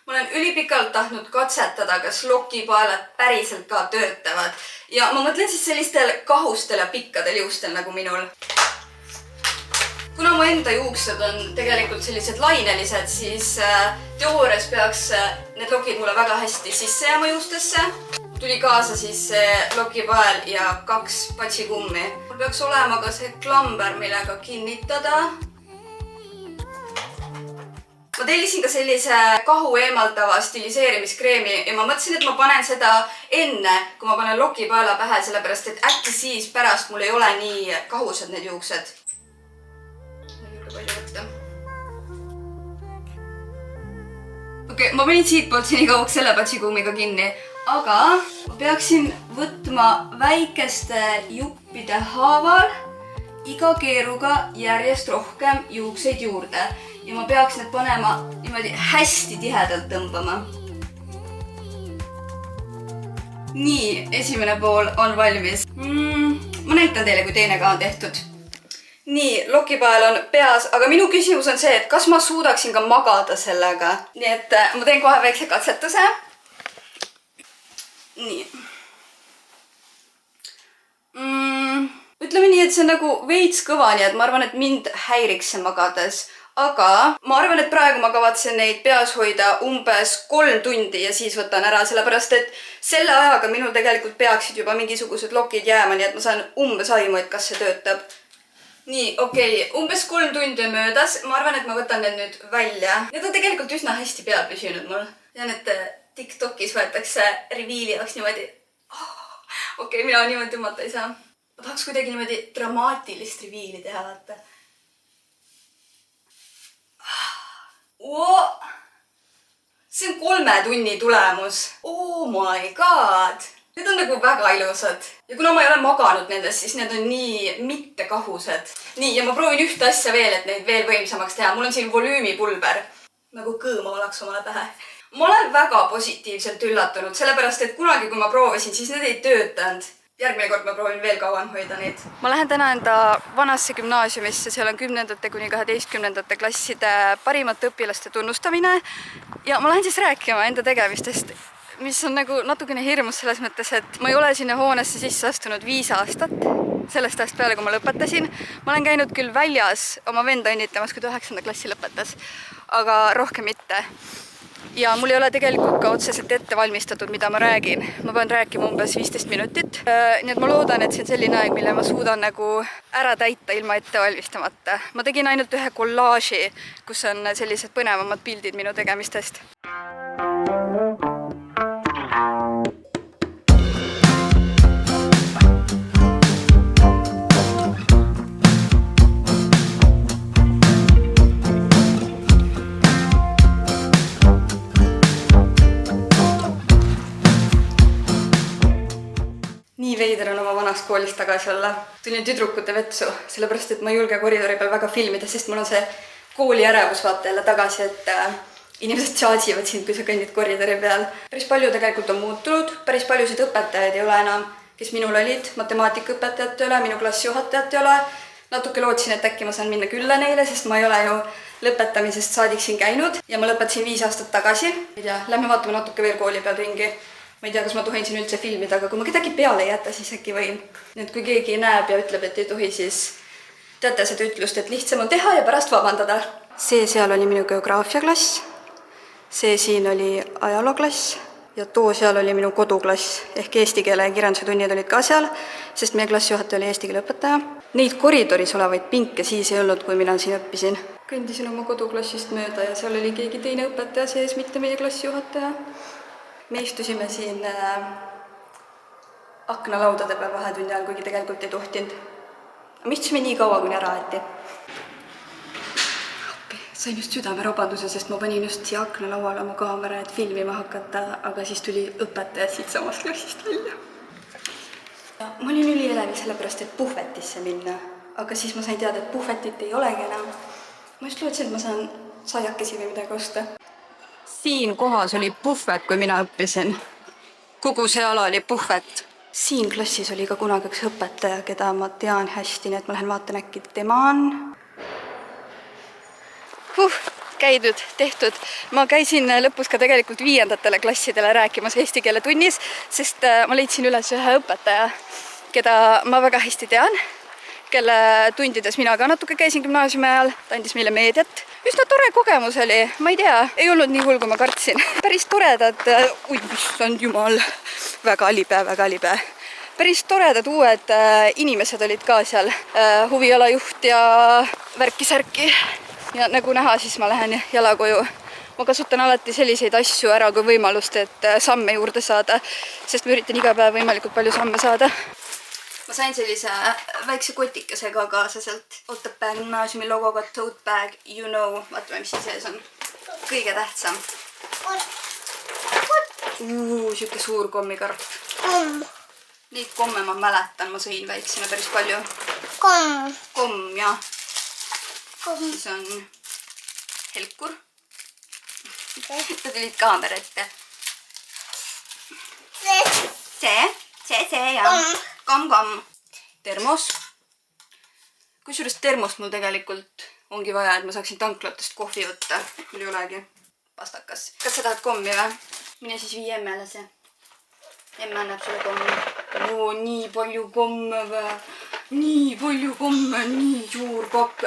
Ma olen ülipikalt tahtnud katsetada, kas lokipaelad päriselt ka töötavad. Ja ma mõtlen siis sellistel kahustel ja pikkadel juustel nagu minul. Kuna mu enda juuksed on tegelikult sellised lainelised, siis teoorias peaks need lokid mulle väga hästi sisse jääma juustesse. Tuli kaasa siis see lokipael ja 2 patsikummi. Mul peaks olema ka see klamber, millega kinnitada. Ma tellisin ka sellise kahu eemaldava stiliseerimiskreemi ja ma mõtlesin, et ma panen seda enne, kui ma panen lokipaela pähe, sellepärast et äkki siis pärast mul ei ole nii kahused need juuksed. Ma ei julge palju võtta. Okei, ma panin siitpoolt seni kauaks selle patsikummiga kinni, aga ma peaksin võtma väikeste juppide haaval iga keeruga järjest rohkem juukseid juurde. Ja ma peaks need panema niimoodi hästi tihedalt tõmbama. Nii, esimene pool on valmis. Ma näitan teile, kui teine ka on tehtud. Nii, lokipael on peas, aga minu küsimus on see, et kas ma suudaksin ka magada sellega. Nii et ma teen kohe väikse katsetuse. Nii. Ütleme nii, et see on nagu veits kõva, nii et ma arvan, et mind häiriks see magades. Aga ma arvan, et praegu ma kavatsen neid peas hoida umbes 3 tundi ja siis võtan ära, sellepärast et selle ajaga minul tegelikult peaksid juba mingisugused lokid jääma, nii et ma saan umbes aimu, et kas see töötab. Nii, okei, umbes 3 tundi on möödas. Ma arvan, et ma võtan need nüüd välja. Need on tegelikult üsna hästi peal püsinud mul. Tean, et TikTokis võetakse reviili jaoks niimoodi. Okei, mina niimoodi tõmmata ei saa. Ma tahaks kuidagi niimoodi dramaatilist reviili teha, vaata. See on 3 tunni tulemus. Oh my god! Need on nagu väga ilusad. Ja kuna ma ei ole maganud nendest, siis need on nii mittekahused. Nii, ja ma proovin ühte asja veel, et neid veel võimsamaks teha. Mul on siin volüümipulber. Nagu kõõma valaks omale pähe. Ma olen väga positiivselt üllatunud, sellepärast, et kunagi, kui ma proovisin, siis need ei töötanud. Järgmine kord ma proovin veel kauan hoida neid. Ma lähen täna enda vanasse gümnaasiumisse, seal on 10. kuni 12. klasside parimate õpilaste tunnustamine. Ja ma lähen siis rääkima enda tegemistest, mis on nagu natukene hirmus selles mõttes, et ma ei ole sinna hoonesse sisse astunud 5 aastat. Sellest ajast peale, kui ma lõpetasin. Ma olen käinud küll väljas oma venda õnnitlemas, kui ta 9. klassi lõpetas, aga rohkem mitte. Ja mul ei ole tegelikult ka otseselt ette valmistatud, mida ma räägin. Ma pean rääkima umbes 15 minutit. Nii et ma loodan, et see on selline aeg, mille ma suudan nagu ära täita ilma ette valmistamata. Ma tegin ainult ühe kollaaži, kus on sellised põnevamad pildid minu tegemistest. Nii veider on oma vanast koolist tagasi olla. Tulin tüdrukute vetsu, sellepärast, et ma ei julge koridori peal väga filmida, sest mul on see kooli ärevus vaata jälle tagasi, et inimesed tšaatsivad sind, kui sa kõnnid koridori peal. Päris palju tegelikult on muutunud, päris paljusid õpetajaid ei ole enam, kes minul olid. Matemaatikaõpetajat ei ole, minu klassijuhatajat ei ole. Natuke lootsin, et äkki ma saan minna külla neile, sest ma ei ole ju lõpetamisest saadik siin käinud. Ja ma lõpetasin 5 aastat tagasi. Lähme vaatame natuke veel kooli peal ringi. Ma ei tea, kas ma tohin siin üldse filmida, aga kui ma kedagi peale ei jäta, siis äkki võin. Nii et kui keegi näeb ja ütleb, et ei tohi, siis teate seda ütlust, et lihtsam on teha ja pärast vabandada. See seal oli minu geograafiaklass, see siin oli ajalooklass ja too seal oli minu koduklass ehk eesti keele ja kirjanduse tunnid olid ka seal, sest meie klassijuhataja oli eesti keele õpetaja. Neid koridoris olevaid pinke siis ei olnud, kui mina siin õppisin. Kõndisin oma koduklassist mööda ja seal oli keegi teine õpetaja sees, mitte meie klassijuhataja. Me istusime siin aknalaudade peal vahetunni ajal, kuigi tegelikult ei tohtinud. Me istusime nii kaua, kuni ära aeti. Sain just südamerobanduse, sest ma panin just siia aknalauale oma kaamera, et filmima hakata, aga siis tuli õpetaja siit samast klassist välja. Ma olin ülielevil sellepärast, et puhvetisse minna, aga siis ma sain teada, et puhvetit ei olegi enam. Ma just lootsin, et ma saan saiakesi või midagi osta. Siin kohas oli puhvet, kui mina õppisin. Kogu see ala oli puhvet. Siin klassis oli ka kunagi üks õpetaja, keda ma tean hästi, nii et ma lähen vaatan äkki tema on. käidud, tehtud. Ma käisin lõpus ka tegelikult 5. klassidele rääkimas eesti keele tunnis, sest ma leidsin üles ühe õpetaja, keda ma väga hästi tean, kelle tundides mina ka natuke käisin gümnaasiumi ajal, ta andis meile meediat. Üsna tore kogemus oli, ma ei tea, ei olnud nii hull, kui ma kartsin. Päris toredad, issand jumal, väga libe. Päris toredad uued inimesed olid ka seal, huvialajuht ja värki-särki. Ja nagu näha, siis ma lähen jala koju. Ma kasutan alati selliseid asju ära kui võimalust, et samme juurde saada, sest ma üritan iga päev võimalikult palju samme saada. Ma sain sellise väikse kotikesega kaasa sealt Otepää gümnaasiumi logoga tote bag, you know, vaatame, mis siin sees on. Kõige tähtsam. Siuke suur kommikarp. Neid komme ma mäletan, ma sõin väiksena päris palju. Komm, jah. Siis on helkur. Ta tulid kaamera ette. See, jah. Komm. Termos. Kusjuures termost mul tegelikult ongi vaja, et ma saaksin tanklatest kohvi võtta. Mul ei olegi pastakas. Kas sa tahad kommi või? Mine siis vii emmele see. Emme annab sulle kommi. Nii palju komme või? Nii palju komme, nii suur pakk.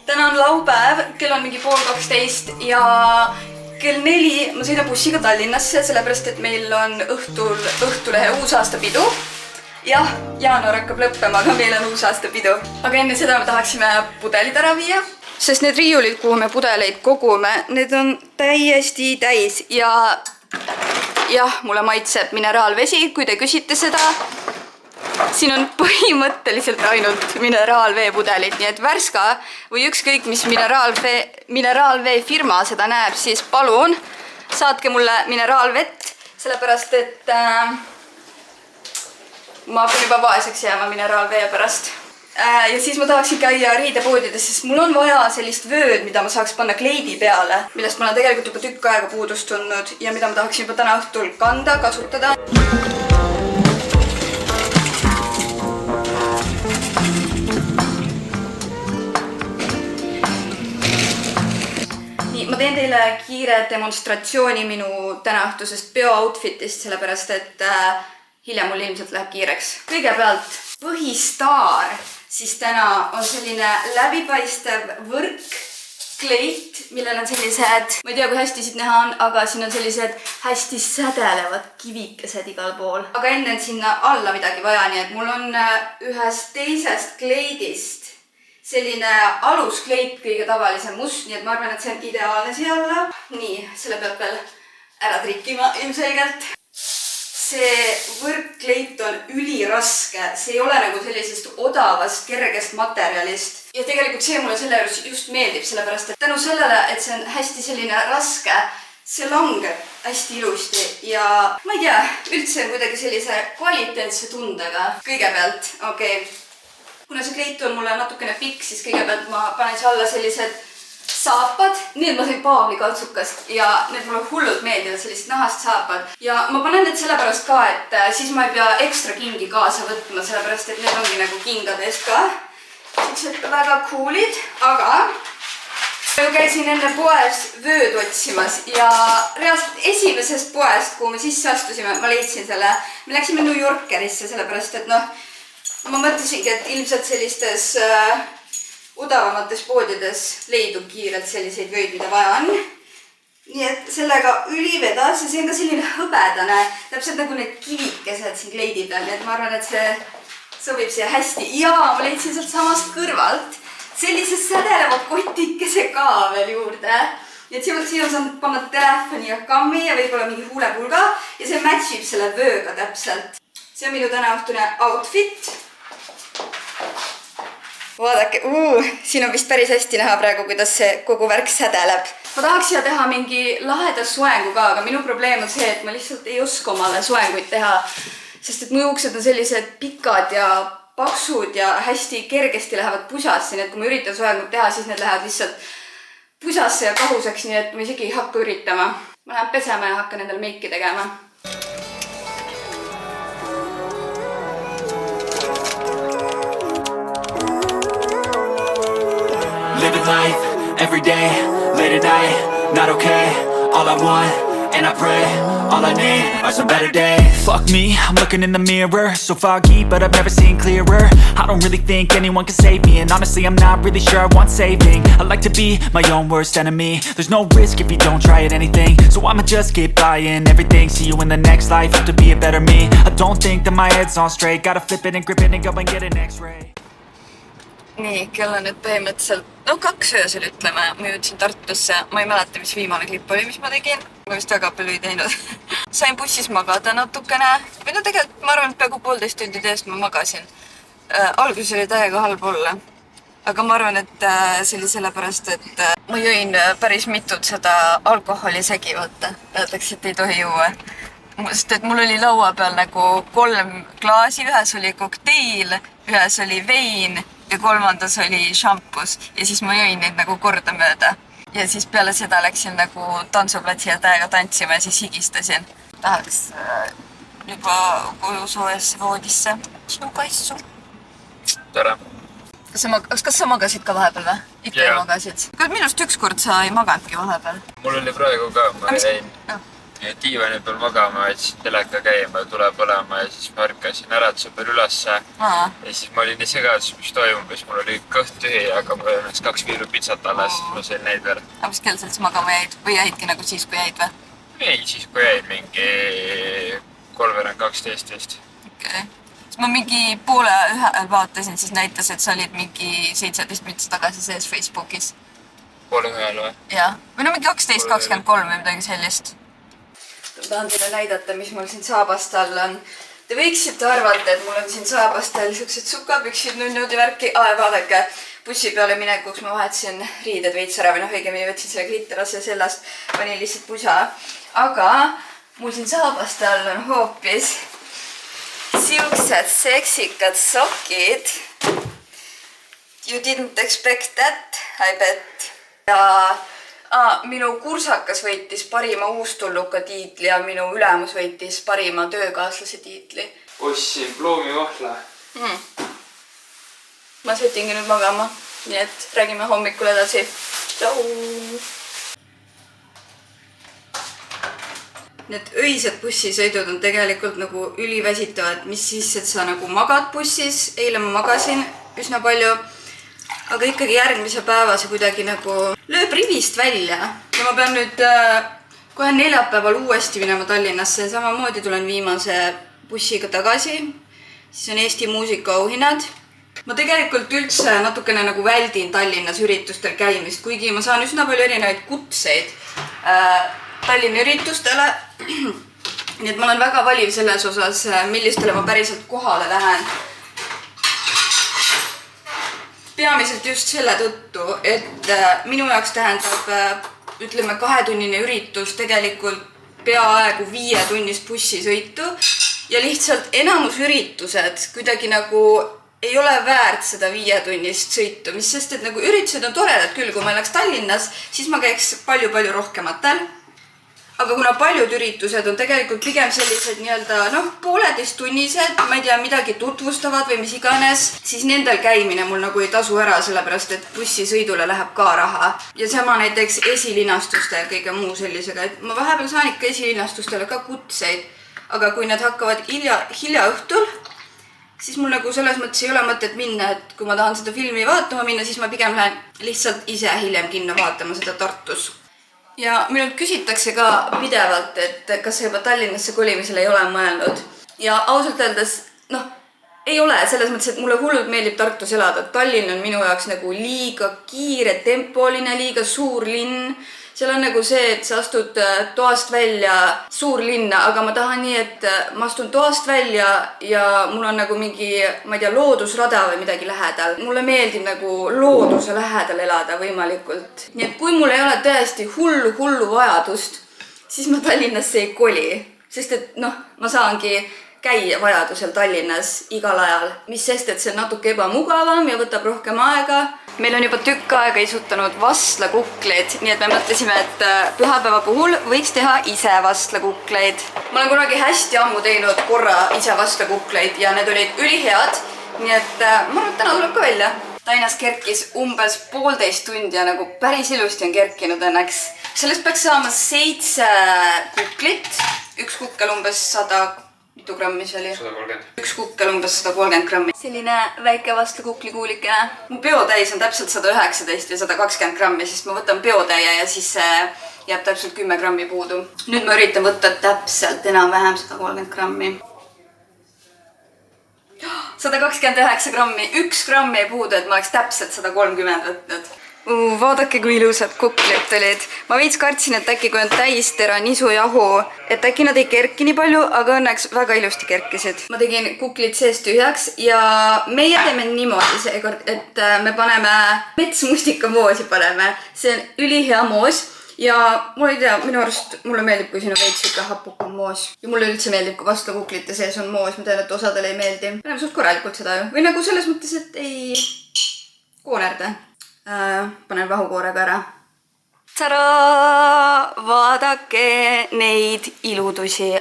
Täna on laupäev, kell on mingi 11:30 ja kell 4 ma sõidan bussiga Tallinnasse, sellepärast et meil on õhtulehe uusaastapidu. Jah, jaanuar hakkab lõppema, aga meil on uusaastapidu. Aga enne seda me tahaksime pudelid ära viia, sest need riiulid, kuhu me pudeleid kogume, need on täiesti täis ja jah, mulle maitseb mineraalvesi, kui te küsite seda. Siin on põhimõtteliselt ainult mineraalveepudelid, nii et Värska või ükskõik mis mineraalvee firma seda näeb, siis palun saatke mulle mineraalvett, sellepärast et ma hakkan juba vaeseks jääma mineraalvee pärast. Ja siis ma tahaksin käia riidepoodides, sest mul on vaja sellist vööd, mida ma saaks panna kleidi peale, millest ma olen tegelikult juba tükk aega puudust tundnud ja mida ma tahaksin juba täna õhtul kanda, kasutada. Ma teen teile kiire demonstratsiooni minu tänaõhtusest biooutfitist, sellepärast et hiljem mul ilmselt läheb kiireks. Kõigepealt põhistaar, siis täna on selline läbipaistev võrk, kleit, millel on sellised, ma ei tea, kui hästi siit näha on, aga siin on sellised hästi sädelevad kivikesed igal pool. Aga enne on sinna alla midagi vaja, nii et mul on ühest teisest kleidist selline aluskleit, kõige tavalisem must, nii et ma arvan, et see on ideaalne siia alla. Nii, selle peab veel ära trikkima ilmselgelt. See võrkkleit on üliraske, see ei ole nagu sellisest odavast, kergest materjalist. Ja tegelikult see mulle selle juures just meeldib, sellepärast et tänu sellele, et see on hästi selline raske, see langeb hästi ilusti ja ma ei tea, üldse on kuidagi sellise kvaliteetse tundega. Kõigepealt, okei. Kuna see kleit on mulle natukene pikk, siis kõigepealt ma panen siia alla sellised saapad. Need ma sain Paavli kaltsukast ja need mulle hullult meeldivad, sellised nahast saapad. Ja ma panen need sellepärast ka, et siis ma ei pea ekstra kingi kaasa võtma, sellepärast et need ongi nagu kingade eest ka. Siuksed väga coolid, aga ma käisin enne poes vööd otsimas ja reaalselt esimesest poest, kuhu me sisse astusime, ma leidsin selle. Me läksime New Yorkerisse, sellepärast et ma mõtlesingi, et ilmselt sellistes odavamates poodides leidub kiirelt selliseid vöid, mida vaja on. Nii et sellega ülivedas ja see on ka selline hõbedane, täpselt nagu need kivikesed siin kleidi peal, nii et ma arvan, et see sobib siia hästi. Ja ma leidsin sealt samast kõrvalt sellise sädeleva kotikese ka veel juurde. Ja et siin on saanud panna telefoni ja kammi ja võib-olla mingi huulepulga ja see matchib selle vööga täpselt. See on minu tänaõhtune outfit. Vaadake, siin on vist päris hästi näha praegu, kuidas see kogu värk sädeleb. Ma tahaks siia teha mingi laheda soengu ka, aga minu probleem on see, et ma lihtsalt ei oska omale soenguid teha, sest et mu juuksed on sellised pikad ja paksud ja hästi kergesti lähevad pusasse, nii et kui ma üritan soengut teha, siis need lähevad lihtsalt pusasse ja kahuseks, nii et ma isegi ei hakka üritama. Ma lähen pesema ja hakkan endale meiki tegema. Living life every day, late at night, not okay. All I want, and I pray, all I need are some better days. Fuck me, I'm looking in the mirror, so foggy, but I've never seen clearer. I don't really think anyone can save me, and honestly I'm not really sure I want saving. I like to be my own worst enemy. There's no risk if you don't try at anything, so I'ma just keep buying everything. See you in the next life, have to be a better me. I don't think that my head's on straight. Gotta flip it and grip it and go and get an x-ray. Nii, kell on nüüd põhimõtteliselt, no 2 öösel ütleme, ma jõudsin Tartusse, ma ei mäleta, mis viimane klipp oli, mis ma tegin. Ma vist väga palju ei teinud. Sain bussis magada natukene, või no tegelikult ma arvan, et peaaegu 1,5 tundi tõesti ma magasin. Alguses oli täiega halb olla. Aga ma arvan, et see oli sellepärast, et ma jõin päris mitut seda alkoholi segi, vaata. Öeldakse, et ei tohi juua. Sest et mul oli laua peal nagu 3 klaasi, ühes oli kokteil, ühes oli vein ja 3. oli šampus. Ja siis ma jõin neid nagu korda mööda. Ja siis peale seda läksin nagu tantsuplatsi ja täiega tantsima ja siis higistasin. Tahaks juba koju soojesse voodisse. Sinu kaissu. Tere. Kas sa magasid ka vahepeal või? Ikka ei magasid? Minust ükskord sa ei maganudki vahepeal. Mul oli praegu ka, ma jäin diivani peal magama, jätsin teleka käima ja tuleb olema ja siis ma ärkasin äratuse peal ülesse. Ja siis ma olin nii segadus, mis toimub, siis mul oli kõht tühi, aga mul oli 2 viilu pitsat alles, siis ma sain neid veel. Aga mis kell sa üldse magama jäid? Või jäidki nagu siis, kui jäid või? Ei, siis kui jäid mingi 3:12 vist. Okei. Siis ma mingi poole ühel vaatasin, siis näitas, et sa olid mingi 17 minutit tagasi sees Facebookis. Poole ühel või? Jah. Või no mingi 12:23 või midagi sellist. Tahan teile näidata, mis mul siin saabast all on. Te võiksite arvata, et mul on siin saabast all siuksed sukapüksid, nunnud ja värki. Vaadake, bussi peale minekuks ma vahetasin riided veits ära või noh, õigemini võtsin selle glitterase sellest, panin lihtsalt pusa. Aga mul siin saabast all on hoopis siuksed seksikad sokid. You didn't expect that, I bet. Ja minu kursakas võitis parima uustulluka tiitli ja minu ülemus võitis parima töökaaslase tiitli. Ostsin pluumivahla. Ma sõtingi nüüd magama, nii et räägime hommikul edasi. Tšau! Need öised bussisõidud on tegelikult nagu üliväsitavad, mis siis, et sa nagu magad bussis. Eile ma magasin üsna palju. Aga ikkagi järgmise päeva see kuidagi nagu lööb rivist välja. Ja ma pean nüüd kohe neljapäeval uuesti minema Tallinnasse. Samamoodi tulen viimase bussiga tagasi. Siis on Eesti muusikaauhinnad. Ma tegelikult üldse natukene nagu väldin Tallinnas üritustel käimist, kuigi ma saan üsna palju erinevaid kutseid Tallinna üritustele. Nii et ma olen väga valiv selles osas, millistele ma päriselt kohale lähen. Peamiselt just selle tõttu, et minu jaoks tähendab, ütleme, 2-tunnine üritus tegelikult peaaegu 5-tunnist bussisõitu ja lihtsalt enamus üritused kuidagi nagu ei ole väärt seda 5-tunnist sõitu, mis sest, et nagu üritused on toredad küll, kui ma läks Tallinnas, siis ma käiks palju-palju rohkematel. Aga kuna paljud üritused on tegelikult pigem sellised nii-öelda pooleteisttunnised, ma ei tea, midagi tutvustavad või mis iganes, siis nendel käimine mul nagu ei tasu ära, sellepärast et bussisõidule läheb ka raha. Ja sama näiteks esilinastuste ja kõige muu sellisega, et ma vahepeal saan ikka esilinastustele ka kutseid, aga kui need hakkavad hilja õhtul, siis mul nagu selles mõttes ei ole mõtet minna, et kui ma tahan seda filmi vaatama minna, siis ma pigem lähen lihtsalt ise hiljem kinno vaatama seda Tartus. Ja minult küsitakse ka pidevalt, et kas sa juba Tallinnasse kolimisele ei ole mõelnud. Ja ausalt öeldes, ei ole selles mõttes, et mulle hullult meeldib Tartus elada. Tallinn on minu jaoks nagu liiga kiire, tempoline, liiga suur linn. Seal on nagu see, et sa astud toast välja suur linna, aga ma tahan nii, et ma astun toast välja ja mul on nagu mingi, ma ei tea, loodusrada või midagi lähedal. Mulle meeldib nagu looduse lähedal elada võimalikult. Nii et kui mul ei ole tõesti hullu vajadust, siis ma Tallinnasse ei koli. Sest et ma saangi käia vajadusel Tallinnas igal ajal. Mis sest, et see on natuke ebamugavam ja võtab rohkem aega. Meil on juba tükk aega isutanud vastlakukleid, nii et me mõtlesime, et pühapäeva puhul võiks teha ise vastlakukleid. Ma olen kunagi hästi ammu teinud korra ise vastlakukleid ja need olid ülihead, nii et ma arvan, et täna tuleb ka välja. Tainas kerkis umbes 1,5 tundi ja nagu päris ilusti on kerkinud õnneks. Sellest peaks saama 7 kuklit. Üks kukkel umbes 100, mitu grammi see oli? 130. Üks kukkel umbes 130 grammi. Selline väike vastu kuklikuulikene. Mu peotäis on täpselt 119 ja 120 grammi, sest ma võtan peotäie ja siis jääb täpselt 10 grammi puudu. Nüüd ma üritan võtta täpselt enam-vähem 130 grammi. 129 grammi, 1 grammi ei puudu, et ma oleks täpselt 130 võtnud. Vaadake, kui ilusad kuklid tulid. Ma veits kartsin, et äkki kui on täistera nisujahu, et äkki nad ei kerki nii palju, aga õnneks väga ilusti kerkisid. Ma tegin kuklid sees tühjaks ja meie teeme niimoodi seekord, et me paneme metsmustikamoosi paneme. See on ülihea moos. Ja mul ei tea, minu arust mulle meeldib, kui siin on veits siuke hapukam moos. Ja mulle üldse meeldib, kui vastu kuklite sees on moos. Ma tean, et osadele ei meeldi. Paneme suht korralikult seda ju. Või nagu selles mõttes, et ei koonerde. Panen vahukoorega ära. Tada! Vaadake neid iludusi.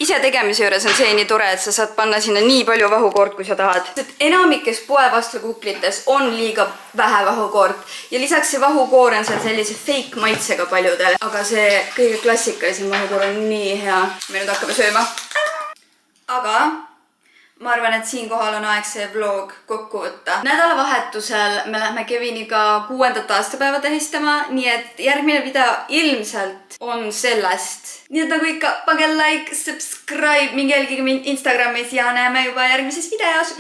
Ise tegemise juures on see nii tore, et sa saad panna sinna nii palju vahukoort, kui sa tahad. Enamikes poevastlakuklites on liiga vähe vahukoort ja lisaks see vahukoor on seal sellise fake maitsega paljudel. Aga see kõige klassikalisem vahukoor on nii hea. Me nüüd hakkame sööma. Aga ma arvan, et siinkohal on aeg see vlog kokku võtta. Nädalavahetusel me lähme Keviniga 6. aastapäeva tähistama, nii et järgmine video ilmselt on sellest. Nii et nagu ikka, pange like, subscribe, minge jälgige mind Instagramis ja näeme juba järgmises videos.